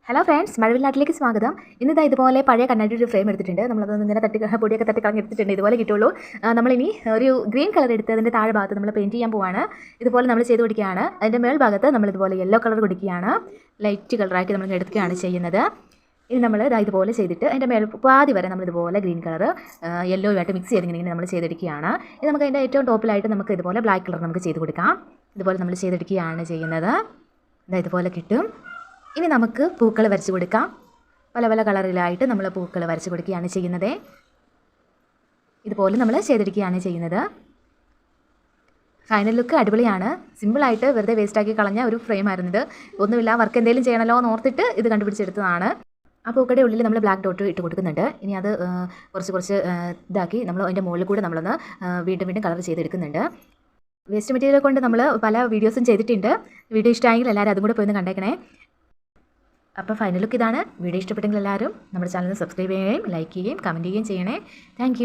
Hello friends, മഴവില്ലാട്ടിലേക്ക് സ്വാഗതം. ഇന്നിതാ ഇതുപോലെ പഴയ കണ്ണാടി ഒരു ഫ്രെയിം എടുത്തിട്ടുണ്ട്. നമ്മളത് ഇങ്ങനെ പൊടിയൊക്കെ തട്ടി കളഞ്ഞെടുത്തിട്ടുണ്ട്. ഇതുപോലെ കിട്ടുള്ളൂ. നമ്മളിനി ഒരു ഗ്രീൻ കളർ എടുത്ത് അതിൻ്റെ താഴെ ഭാഗത്ത് നമ്മൾ പെയിൻറ്റ് ചെയ്യാൻ പോവാണ്. ഇതുപോലെ നമ്മൾ ചെയ്ത് കൊടുക്കുകയാണ്. അതിൻ്റെ മേൽ ഭാഗത്ത് നമ്മൾ ഇതുപോലെ യെല്ലോ കളർ കൊടുക്കുകയാണ്. ലൈറ്റ് കളറാക്കി നമ്മൾ എടുക്കുകയാണ് ചെയ്യുന്നത്. ഇനി നമ്മൾ ഇതുപോലെ ചെയ്തിട്ട് അതിൻ്റെ മേൽ പാതി വരെ നമ്മൾ ഇതുപോലെ ഗ്രീൻ കളർ യെല്ലോയുമായിട്ട് മിക്സ് ചെയ്തിങ്ങനെ നമ്മൾ ചെയ്തെടുക്കുകയാണ്. ഇത് നമുക്ക് അതിൻ്റെ ഏറ്റവും ടോപ്പിലായിട്ട് നമുക്ക് ഇതുപോലെ ബ്ലാക്ക് കളർ നമുക്ക് ചെയ്ത് കൊടുക്കാം. ഇതുപോലെ നമ്മൾ ചെയ്തെടുക്കുകയാണ് ചെയ്യുന്നത്. ഇതുപോലെ കിട്ടും. ഇനി നമുക്ക് പൂക്കൾ വരച്ച് കൊടുക്കാം. പല പല കളറിലായിട്ട് നമ്മൾ പൂക്കൾ വരച്ച് കൊടുക്കുകയാണ് ചെയ്യുന്നത്. ഇതുപോലെ നമ്മൾ ചെയ്തെടുക്കുകയാണ് ചെയ്യുന്നത്. ഫൈനൽ ലുക്ക് അടിപൊളിയാണ്. സിമ്പിളായിട്ട് വെറുതെ വേസ്റ്റാക്കി കളഞ്ഞ ഒരു ഫ്രെയിം ആയിരുന്നത്. ഒന്നുമില്ല, വർക്ക് എന്തെങ്കിലും ചെയ്യണമല്ലോ എന്ന് ഓർത്തിട്ട് ഇത് കണ്ടുപിടിച്ചെടുത്തതാണ്. ആ പൂക്കയുടെ ഉള്ളിൽ നമ്മൾ ബ്ലാക്ക് ഡോട്ട് ഇട്ട് കൊടുക്കുന്നുണ്ട്. ഇനി അത് കുറച്ച് ഇതാക്കി നമ്മൾ അതിൻ്റെ മുകളിൽ കൂടെ നമ്മളൊന്ന് വീണ്ടും കളർ ചെയ്തെടുക്കുന്നുണ്ട്. വേസ്റ്റ് മെറ്റീരിയൽ കൊണ്ട് നമ്മൾ പല വീഡിയോസും ചെയ്തിട്ടുണ്ട്. വീഡിയോ ഇഷ്ടമായെങ്കിൽ എല്ലാവരും അതും കൂടെ പോയി ഒന്ന് കണ്ടേക്കണേ. അപ്പോൾ ഫൈനൽ ലുക്ക് ഇതാണ്. വീഡിയോ ഇഷ്ടപ്പെട്ടെങ്കിൽ എല്ലാവരും നമ്മുടെ ചാനൽ സബ്സ്ക്രൈബ് ചെയ്യുകയും ലൈക്ക് ചെയ്യുകയും കമൻറ്റ് ചെയ്യുകയും ചെയ്യണേ. താങ്ക്